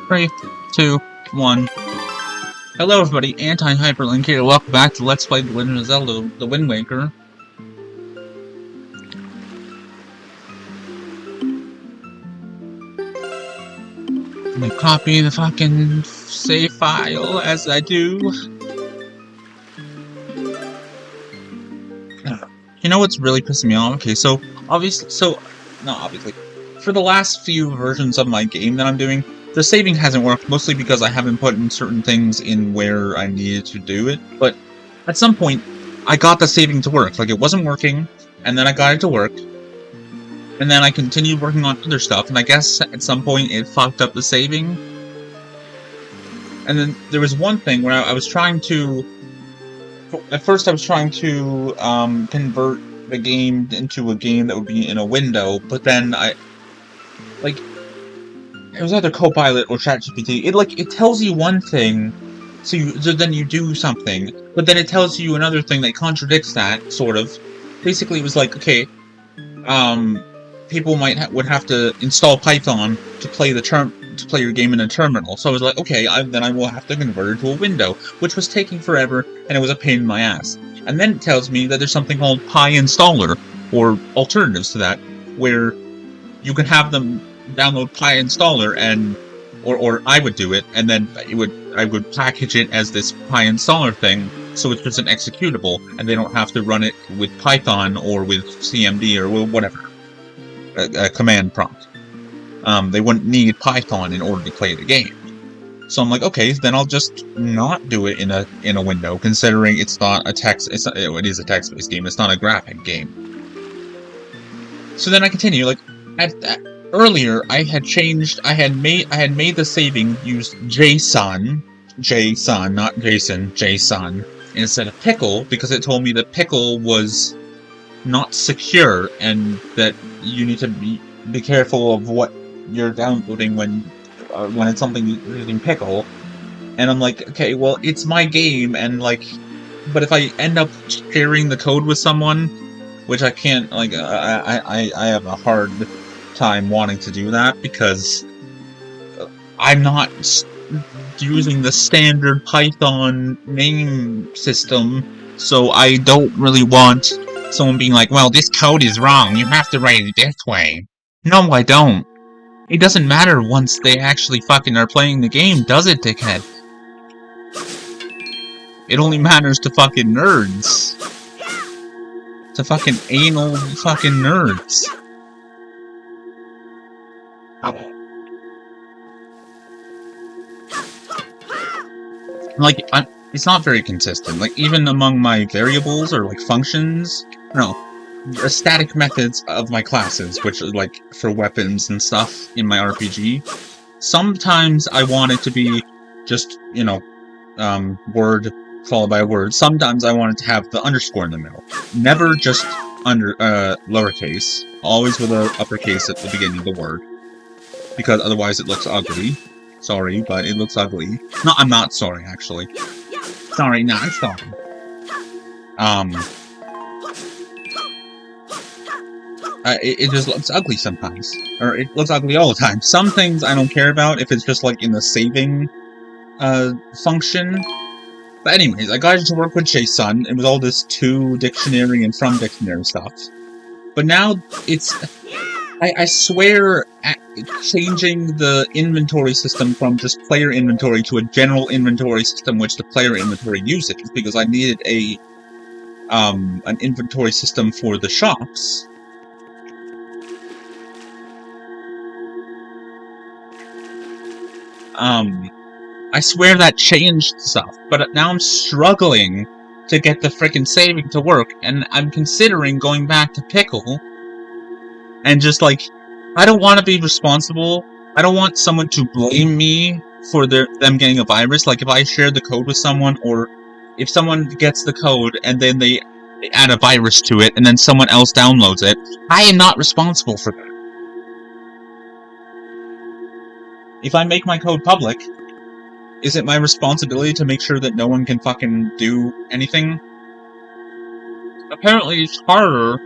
3, 2, 1. Hello everybody, Anti-HyperLinkLive here. Welcome back to Let's Play The Legend of Zelda, The Wind Waker. Let me copy the fucking save file as I do. You know what's really pissing me off? Okay, so, not obviously. For the last few versions of my game that I'm doing, the saving hasn't worked, mostly because I haven't put in certain things in where I needed to do it, but at some point, I got the saving to work. Like, it wasn't working, and then I got it to work, and then I continued working on other stuff, and I guess at some point it fucked up the saving. And then there was one thing where I was trying to... At first I was trying to convert the game into a game that would be in a window, but then it was either Copilot or ChatGPT. It tells you one thing, so then you do something, but then it tells you another thing that contradicts that, sort of. Basically, it was like, okay, people would have to install Python to play your game in a terminal. So I was like, okay, then I will have to convert it to a window, which was taking forever, and it was a pain in my ass. And then it tells me that there's something called PyInstaller, or alternatives to that, where you can have them download PyInstaller, or I would do it, and then I would package it as this PyInstaller thing, so it's just an executable, and they don't have to run it with Python or with CMD or whatever, a command prompt. They wouldn't need Python in order to play the game. So I'm like, okay, then I'll just not do it in a window, considering it's not a text. It is a text-based game. It's not a graphic game. So then I continue. Like earlier, I had made the saving use JSON, not Jason, JSON, instead of Pickle, because it told me that Pickle was not secure and that you need to be careful of what you're downloading when it's something using Pickle. And I'm like, okay, well, it's my game, and but if I end up sharing the code with someone, which I can't, I have a hard time wanting to do that, because I'm not using the standard Python name system, so I don't really want someone being like, well, this code is wrong, you have to write it this way. No, I don't. It doesn't matter once they actually fucking are playing the game, does it, dickhead? It only matters to fucking nerds. To fucking anal fucking nerds. It's not very consistent. Like, even among my variables or, functions, the static methods of my classes, which are, for weapons and stuff in my RPG, sometimes I want it to be just, word followed by a word. Sometimes I want it to have the underscore in the middle. Never just lowercase. Always with an uppercase at the beginning of the word. Because otherwise it looks ugly. Sorry, but it looks ugly. No, I'm not sorry, actually. Sorry, not sorry. It just looks ugly sometimes. Or it looks ugly all the time. Some things I don't care about if it's just, in the saving, function. But anyways, I got it to work with JSON. It was all this to dictionary and from dictionary stuff. But now, I swear at changing the inventory system from just player inventory to a general inventory system which the player inventory uses, because I needed an inventory system for the shops. I swear that changed stuff, but now I'm struggling to get the frickin' saving to work, and I'm considering going back to Pickle, and just, I don't want to be responsible. I don't want someone to blame me for them getting a virus. Like, if I share the code with someone, or if someone gets the code, and then they add a virus to it, and then someone else downloads it, I am not responsible for that. If I make my code public, is it my responsibility to make sure that no one can fucking do anything? Apparently it's harder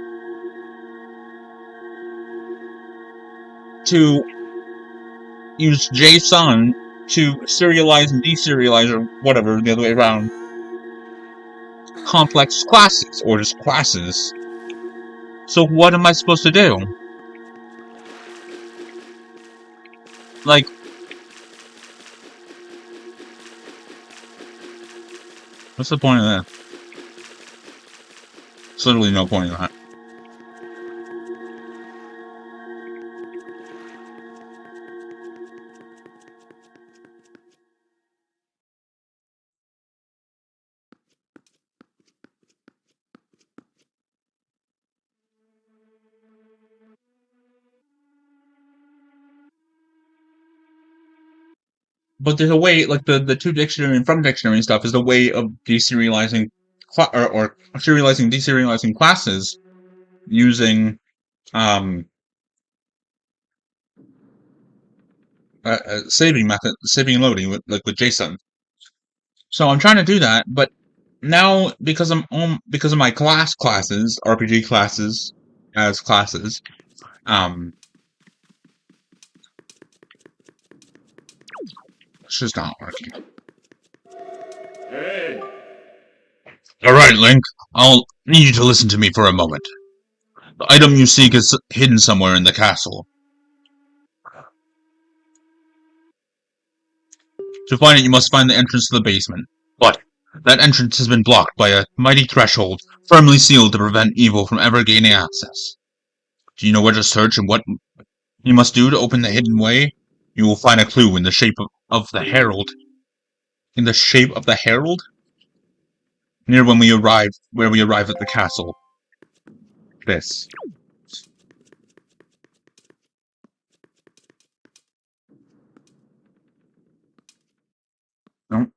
to use JSON to serialize and deserialize, or whatever, the other way around, complex classes, or just classes. So what am I supposed to do? Like, what's the point of that? There's literally no point in that. But there's a way, like the two dictionary and from dictionary stuff is a way of deserializing, or serializing, deserializing classes using saving method, saving and loading with JSON. So I'm trying to do that, but now because of my classes, RPG classes as classes, it's just not working. Hey. All right, Link. I'll need you to listen to me for a moment. The item you seek is hidden somewhere in the castle. To find it, you must find the entrance to the basement. But that entrance has been blocked by a mighty threshold, firmly sealed to prevent evil from ever gaining access. Do you know where to search and what you must do to open the hidden way? You will find a clue in the shape of the herald. In the shape of the herald? Near where we arrive at the castle. This. No.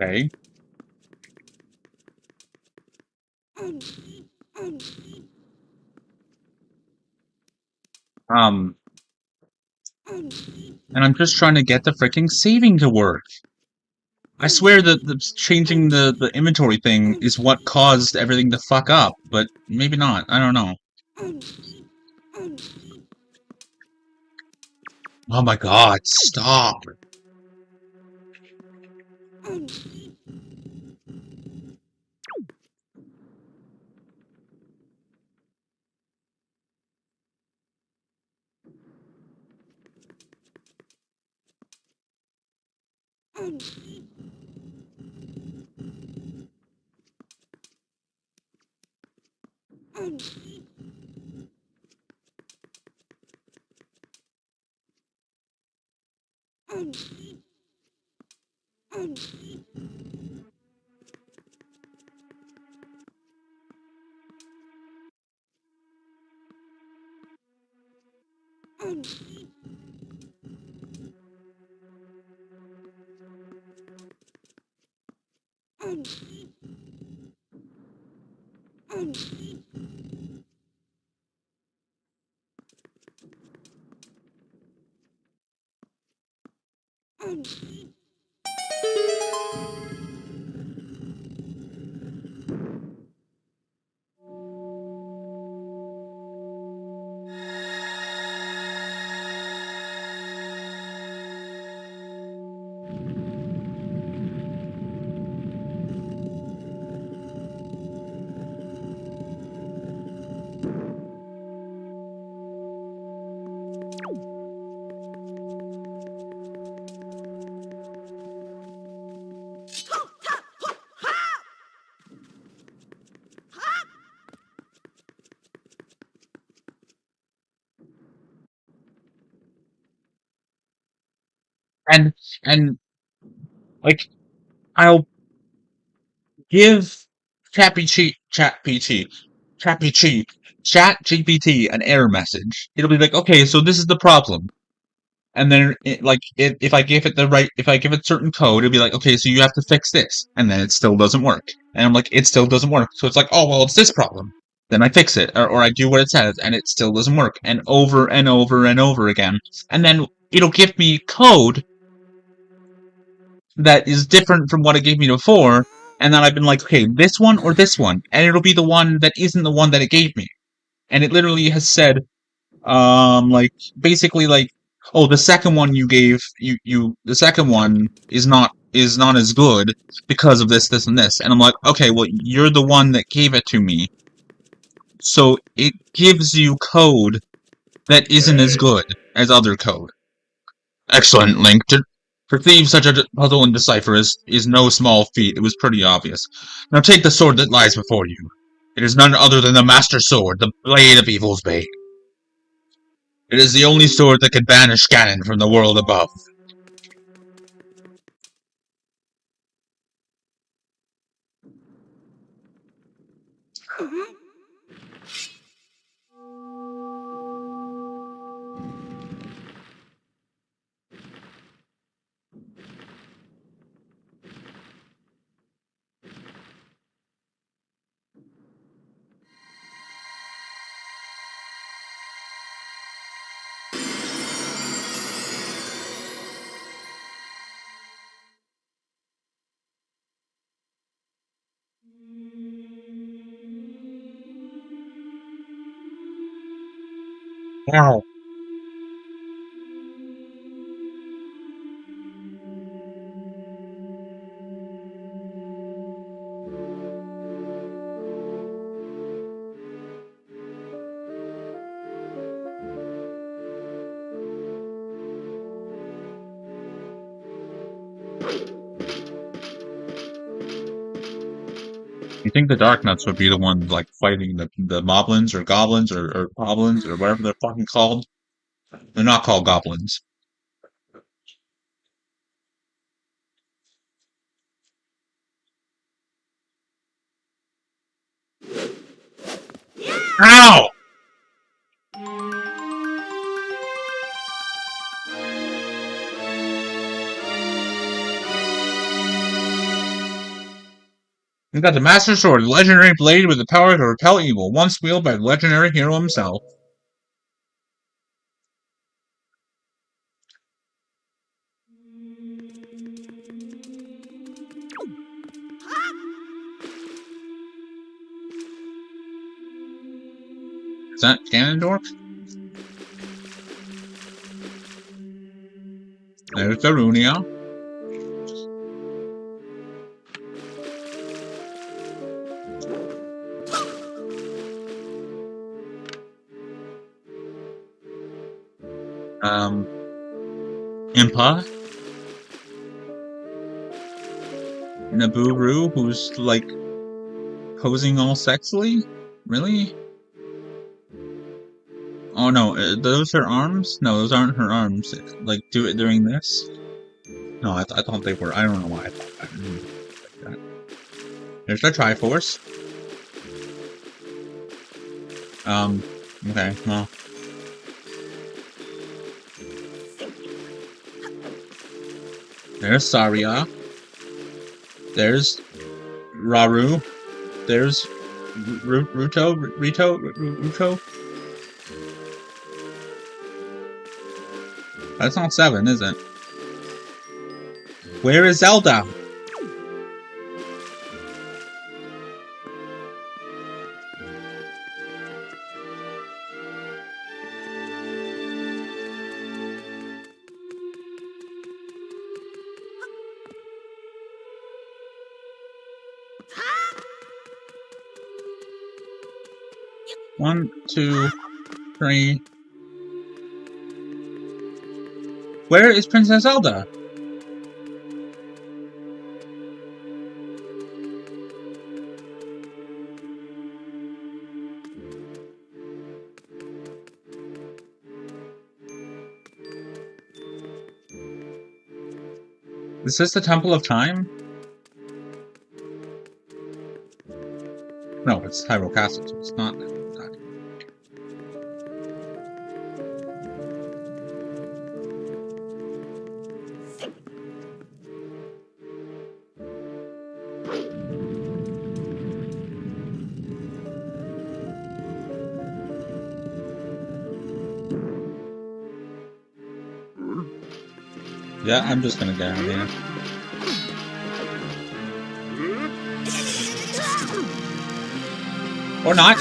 Okay. And I'm just trying to get the freaking saving to work. I swear that changing the inventory thing is what caused everything to fuck up, but maybe not. I don't know. Oh my god, stop. And and like I'll give ChatGPT Chat GPT an error message. It'll be like, okay, so this is the problem. And then, if I give it certain code, it'll be like, okay, so you have to fix this. And then it still doesn't work. And I'm like, it still doesn't work. So it's like, oh, well, it's this problem. Then I fix it, or I do what it says, and it still doesn't work. And over and over and over again. And then it'll give me code that is different from what it gave me before. And then I've been like, okay, this one or this one. And it'll be the one that isn't the one that it gave me. And it literally has said, basically, oh, the second one you gave, the second one is not as good because of this, and this. And I'm like, okay, well, you're the one that gave it to me, so it gives you code that isn't as good as other code. Excellent, Link. To perceive such a puzzle and decipher is no small feat. It was pretty obvious. Now take the sword that lies before you. It is none other than the Master Sword, the Blade of Evil's Bane. It is the only sword that can banish Ganon from the world above. Wow. You think the Dark Nuts would be the ones like fighting the moblins or goblins or goblins or whatever they're fucking called? They're not called goblins. Ow! You got the Master Sword, the legendary blade with the power to repel evil, once wielded by the legendary hero himself. Is that Ganondorf? There's Darunia. Impa. Nabooru, who's like posing all sexily? Really? Oh no, those her arms? No, those aren't her arms. Like, do it during this? No, I thought they were. I don't know why I thought that. There's the Triforce. Okay, well. There's Saria. There's Raru. There's Ruto. That's not 7, is it? Where is Zelda? One, two, three. Where is Princess Zelda? Is this the Temple of Time? No, it's Hyrule Castle, so it's not that. Yeah, I'm just gonna get out of here. Or not.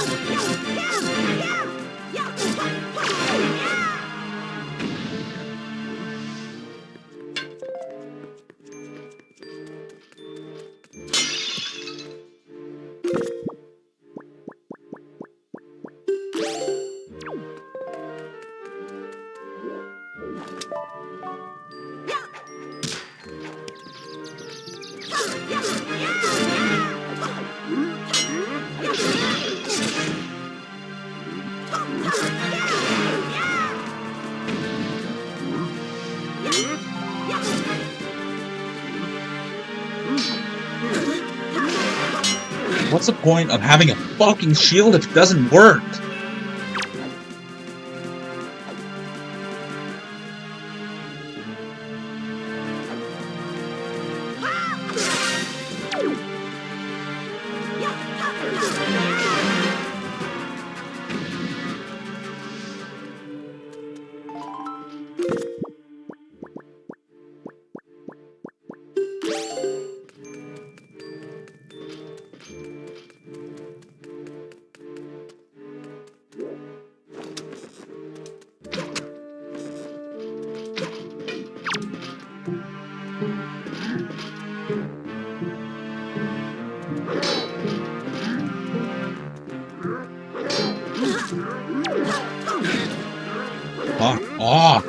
What's the point of having a fucking shield if it doesn't work? Oh.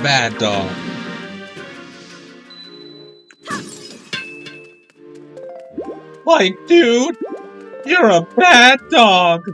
Bad dog. Like, dude, you're a bad dog.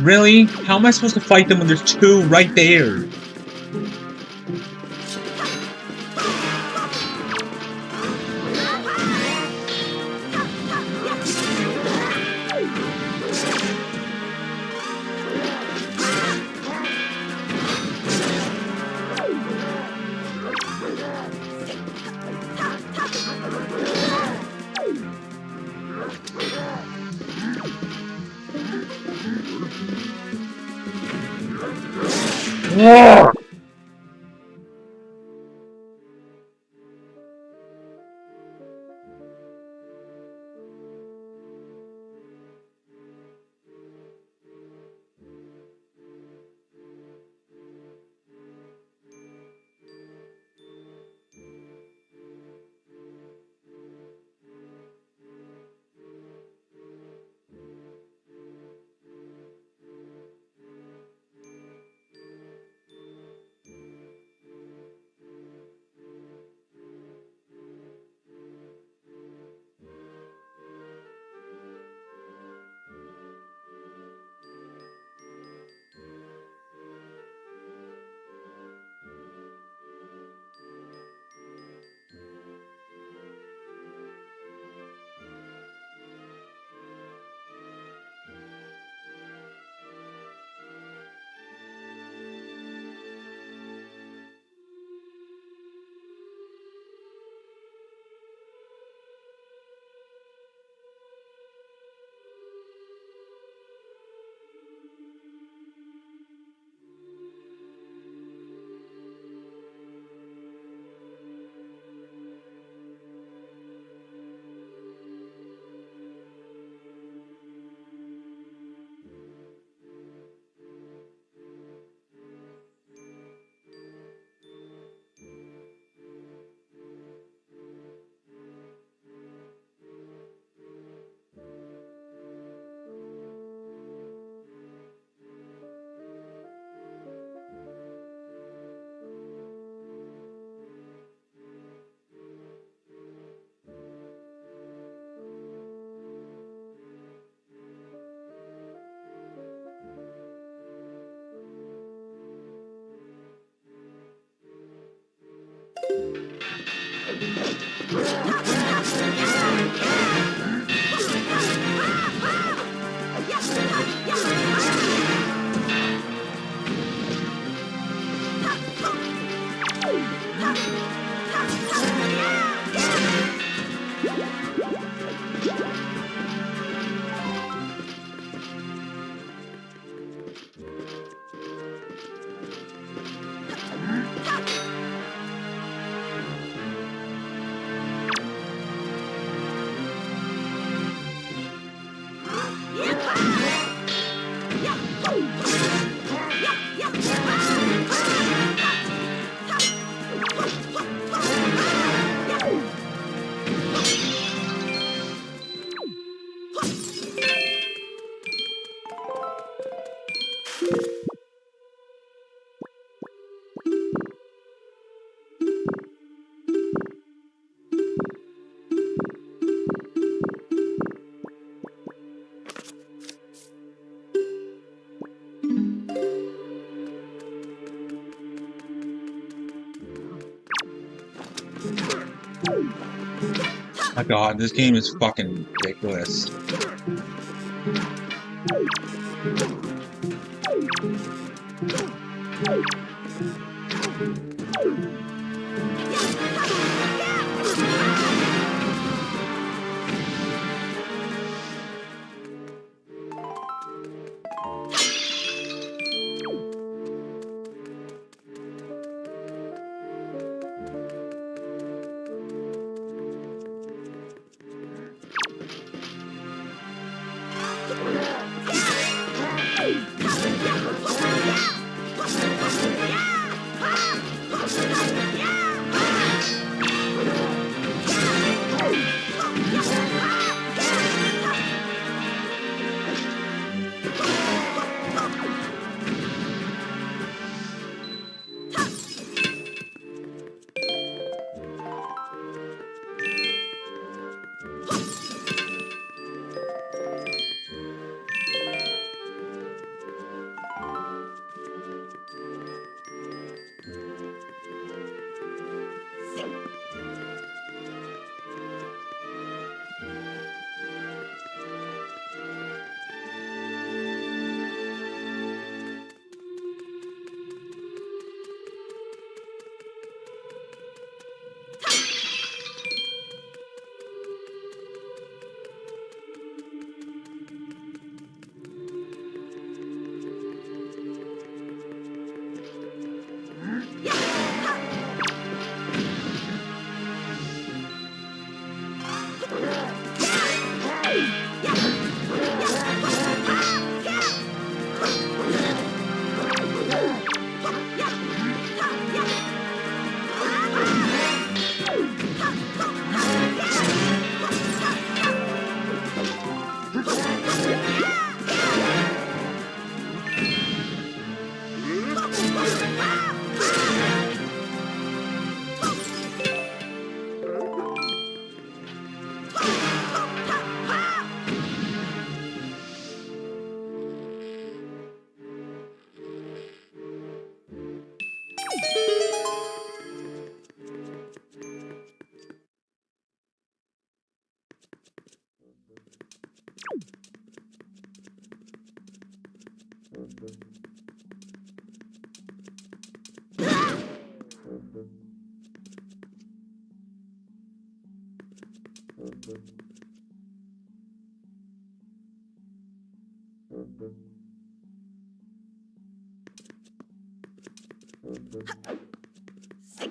Really? How am I supposed to fight them when there's two right there? Yeah. My god, this game is fucking ridiculous.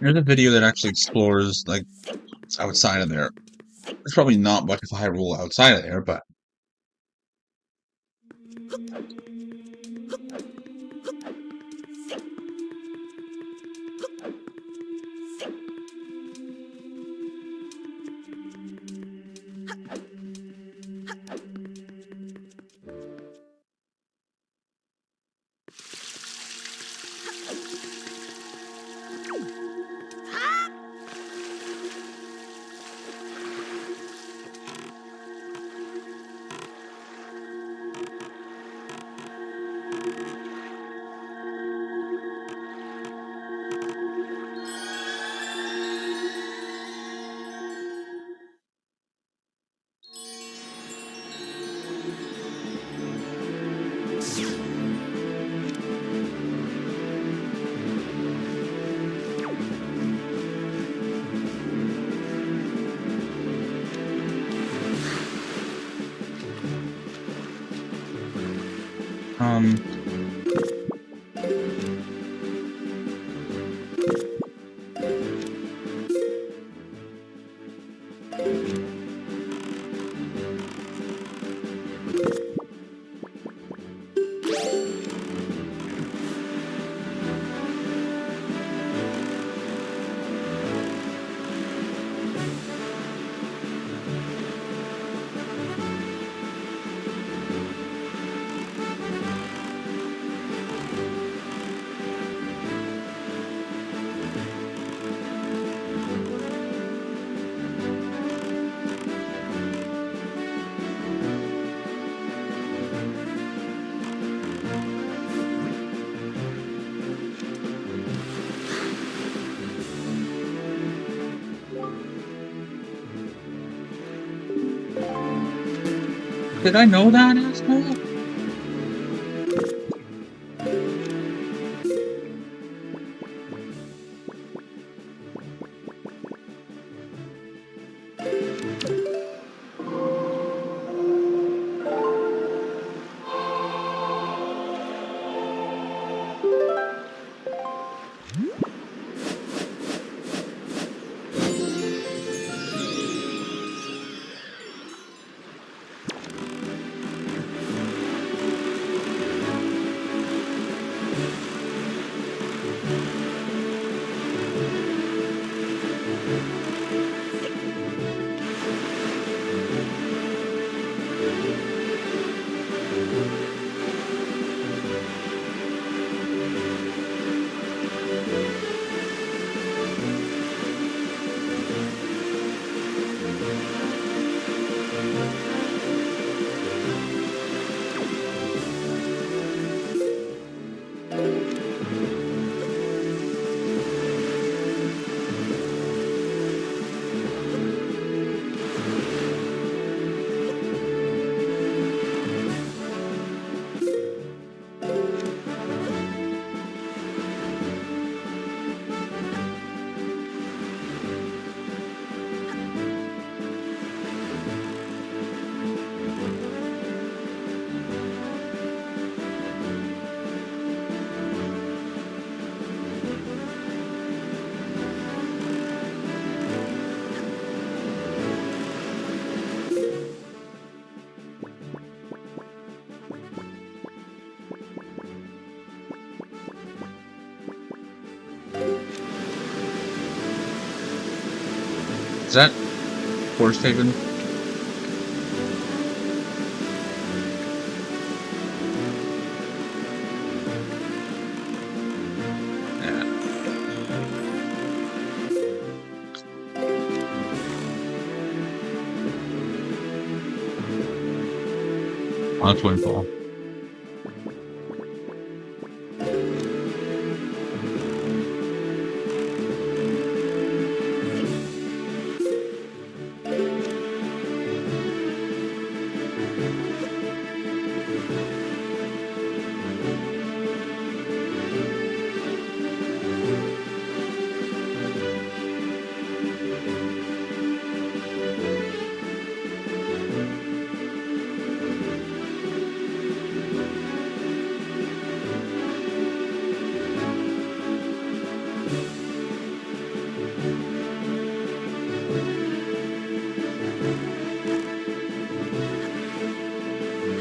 Here's a video that actually explores, like, outside of there. There's probably not much of a Hyrule outside of there, but... Did I know that, asshole? Is that Force Haven? Yeah. Oh, that's Windfall.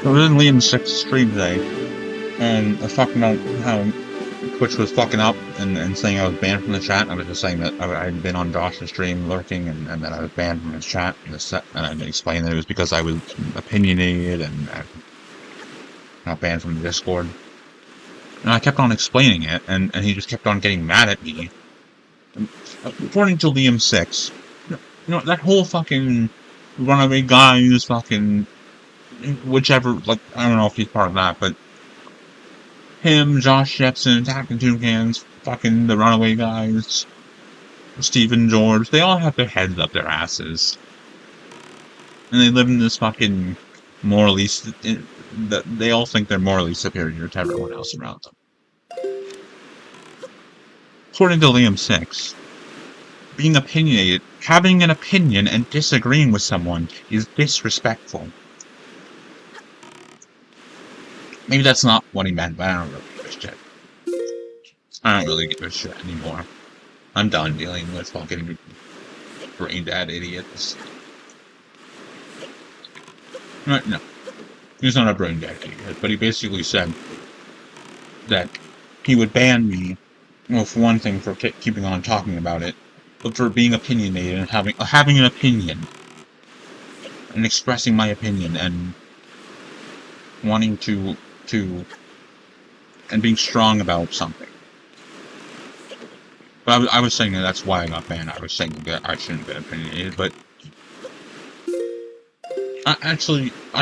I was in Liam's 6th stream today, and I was talking about how Twitch was fucking up and saying I was banned from the chat. I was just saying that I had been on Josh's stream lurking and that I was banned from his chat. And I explained that it was because I was opinionated and not banned from the Discord. And I kept on explaining it, and he just kept on getting mad at me. And according to Liam 6, you know, that whole fucking runaway guy who's fucking... whichever, like, I don't know if he's part of that, but him, Josh Jepson, Attacking Toucans, fucking the runaway guys, Stephen George, they all have their heads up their asses. And they live in this fucking morally... they all think they're morally superior to everyone else around them. According to Liam 6, being opinionated, having an opinion and disagreeing with someone is disrespectful. Maybe that's not what he meant, but I don't really give a shit. I don't really give a shit anymore. I'm done dealing with fucking brain dead idiots. No. He's not a brain dead idiot, but he basically said that he would ban me, well, for one thing, for keeping on talking about it, but for being opinionated and having an opinion, and expressing my opinion, and wanting to and being strong about something. But I was saying that that's why I got banned. I was saying that I shouldn't have been opinionated, but I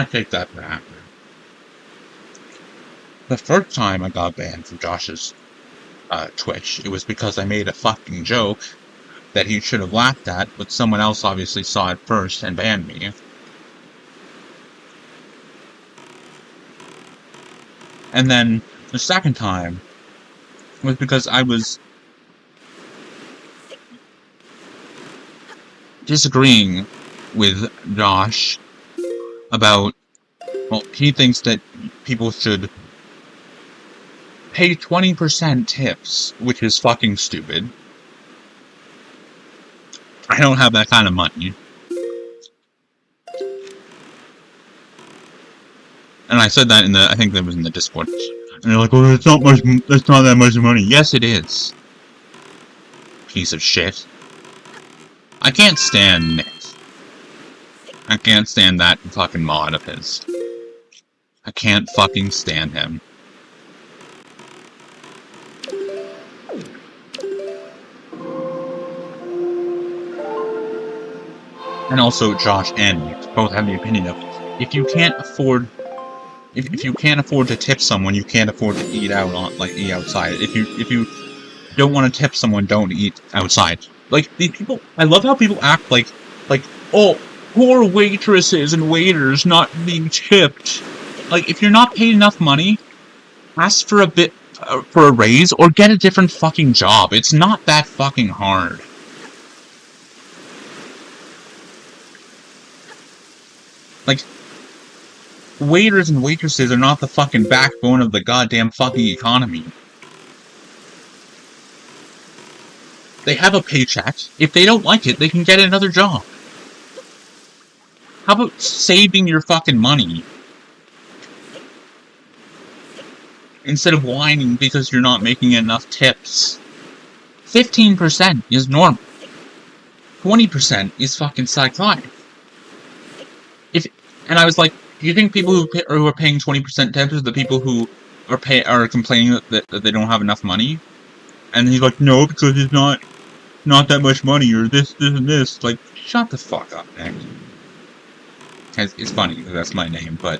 take that back. The first time I got banned from Josh's Twitch, it was because I made a fucking joke that he should have laughed at, but someone else obviously saw it first and banned me. And then the second time was because I was disagreeing with Josh about, well, he thinks that people should pay 20% tips, which is fucking stupid. I don't have that kind of money. And I said that I think that was in the Discord. And they're like, well, that's not that much money. Yes, it is. Piece of shit. I can't stand Nick. I can't stand that fucking mod of his. I can't fucking stand him. And also, Josh and Nick both have the opinion of, if you can't afford to tip someone, you can't afford to eat outside. If you don't want to tip someone, don't eat outside. Like, these people, I love how people act like, oh, poor waitresses and waiters not being tipped. Like, if you're not paid enough money, ask for a raise, or get a different fucking job. It's not that fucking hard. Like, waiters and waitresses are not the fucking backbone of the goddamn fucking economy. They have a paycheck. If they don't like it, they can get another job. How about saving your fucking money? Instead of whining because you're not making enough tips. 15% is normal. 20% is fucking psychotic. And I was like, do you think people who are paying 20% tips are the people who are complaining that they don't have enough money? And he's like, no, because it's not that much money, or this, and this. Like, shut the fuck up, Nick. It's funny, because that's my name, but...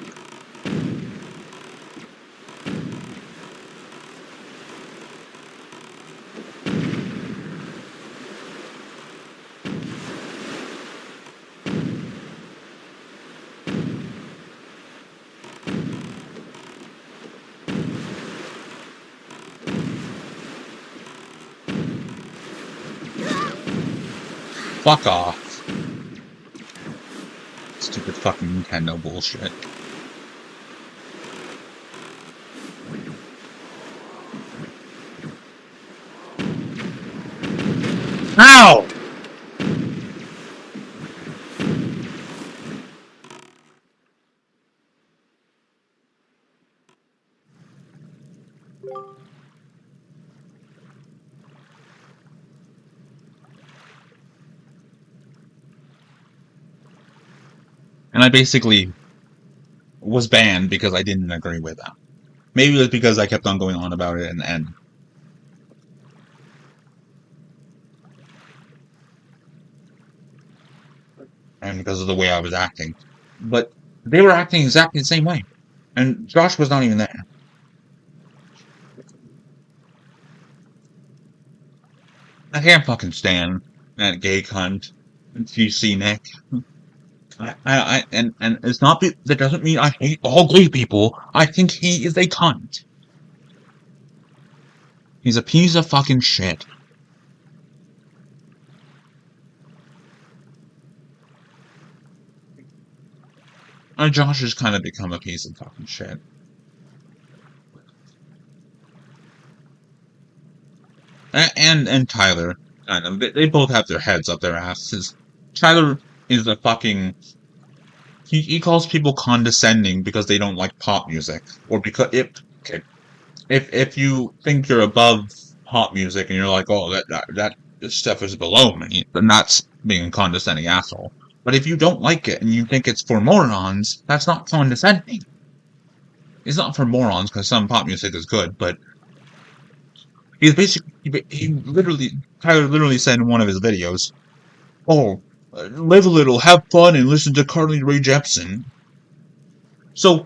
Fuck off. Stupid fucking Nintendo bullshit. Ow! And I basically was banned because I didn't agree with that. Maybe it was because I kept on going on about it and because of the way I was acting. But they were acting exactly the same way. And Josh was not even there. I can't fucking stand that gay cunt. GC Nick. And it's not that doesn't mean I hate all gay people. I think he is a cunt. He's a piece of fucking shit. Josh has kind of become a piece of fucking shit. and Tyler, kind of, they both have their heads up their asses. Tyler is a fucking... He calls people condescending because they don't like pop music. Or because... If you think you're above pop music and you're like, oh, that stuff is below me, then that's being a condescending asshole. But if you don't like it and you think it's for morons, that's not condescending. It's not for morons, because some pop music is good, but he's basically, Tyler literally said in one of his videos, oh, live a little, have fun, and listen to Carly Rae Jepsen. So,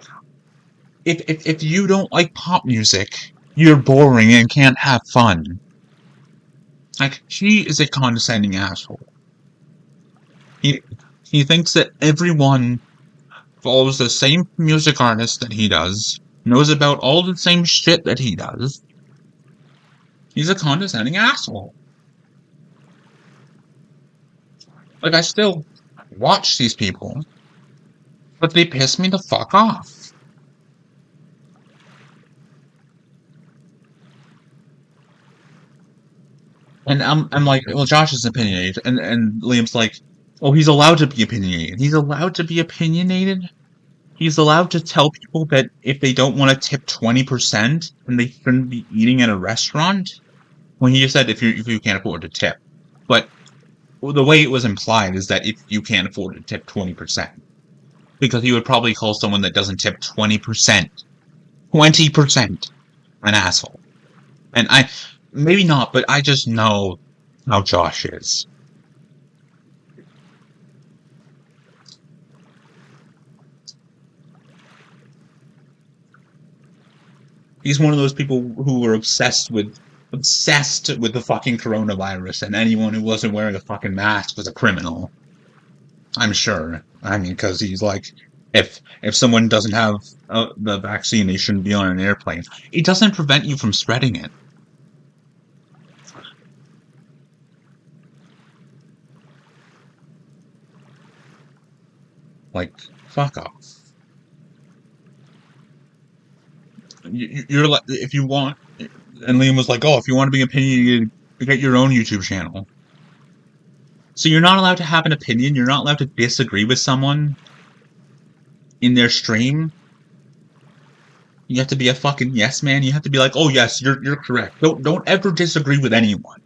if you don't like pop music, you're boring and can't have fun. Like, he is a condescending asshole. He thinks that everyone follows the same music artist that he does, knows about all the same shit that he does. He's a condescending asshole. Like, I still watch these people, but they piss me the fuck off. And I'm like, well, Josh is opinionated, and Liam's like, oh, he's allowed to be opinionated. He's allowed to be opinionated? He's allowed to tell people that if they don't want to tip 20%, then they shouldn't be eating at a restaurant? When he just said if you can't afford to tip. But the way it was implied is that if you can't afford to tip 20%. Because he would probably call someone that doesn't tip 20%. 20%. An asshole. And maybe not, but I just know how Josh is. He's one of those people who are obsessed with the fucking coronavirus, and anyone who wasn't wearing a fucking mask was a criminal. I'm sure. I mean, because he's like, if someone doesn't have the vaccine, they shouldn't be on an airplane. It doesn't prevent you from spreading it. Like, fuck off. You're like, if you want, and Liam was like, oh, if you want to be opinionated, get your own YouTube channel. So you're not allowed to have an opinion, you're not allowed to disagree with someone in their stream. You have to be a fucking yes man, you have to be like, oh yes, you're correct. Don't ever disagree with anyone.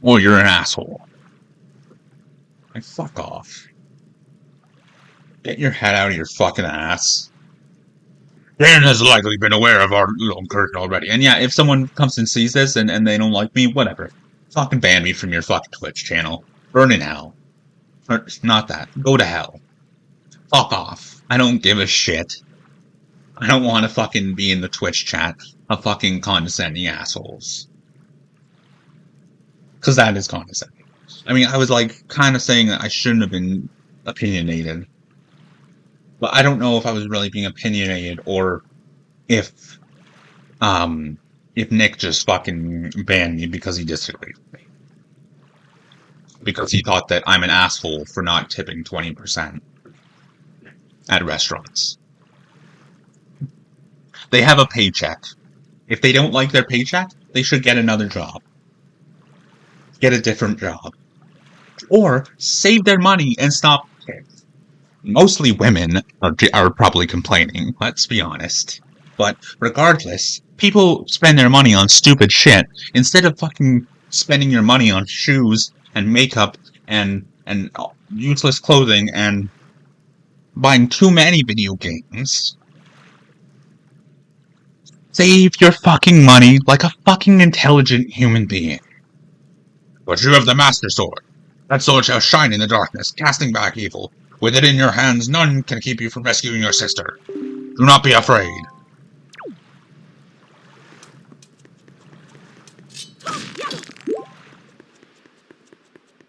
Or you're an asshole. Like, fuck off. Get your head out of your fucking ass. Dan has likely been aware of our little curtain already. And yeah, if someone comes and sees this and they don't like me, whatever. Fucking ban me from your fucking Twitch channel. Burn in hell. Or, not that. Go to hell. Fuck off. I don't give a shit. I don't want to fucking be in the Twitch chat of fucking condescending assholes. Because that is condescending. I mean, I was like, kind of saying that I shouldn't have been opinionated. But I don't know if I was really being opinionated or if Nick just fucking banned me because he disagreed with me. Because he thought that I'm an asshole for not tipping 20% at restaurants. They have a paycheck. If they don't like their paycheck, they should get another job. Get a different job. Or save their money and stop. Mostly women are probably complaining, let's be honest. But regardless, people spend their money on stupid shit instead of fucking spending your money on shoes and makeup and useless clothing and buying too many video games. Save your fucking money like a fucking intelligent human being. But you have the Master Sword. That sword shall shine in the darkness, casting back evil. With it in your hands, none can keep you from rescuing your sister. Do not be afraid.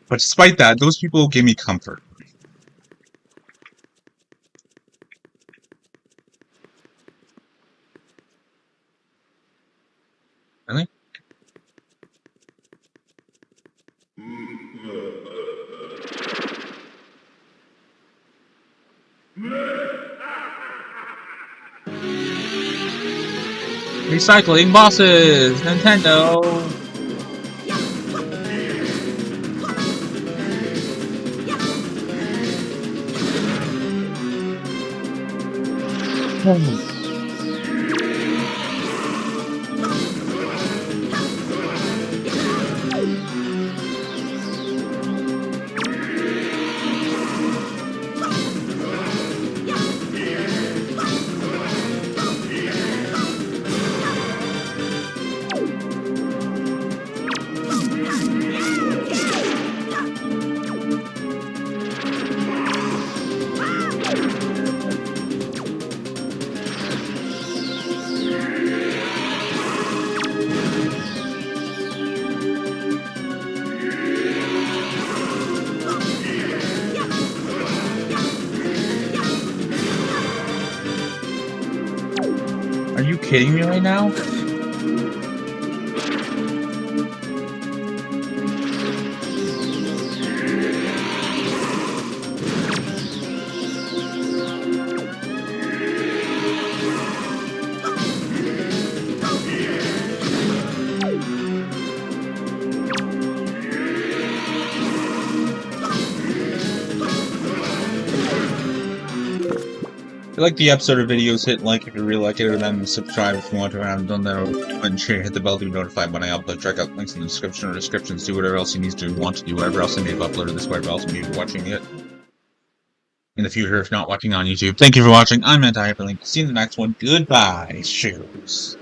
But despite that, those people give me comfort. Really? Recycling bosses! Nintendo! Are you kidding me right now? If you like the episode or videos, hit like if you really like it, and then subscribe if you want to, and haven't done that, or and share, hit the bell to be notified when I upload. Check out links in the description or descriptions, do whatever else you need to want to do, whatever else I may have uploaded this, whatever else you may be watching it in the future if not watching on YouTube. Thank you for watching. I'm Anti-HyperLink. See you in the next one. Goodbye, shoes.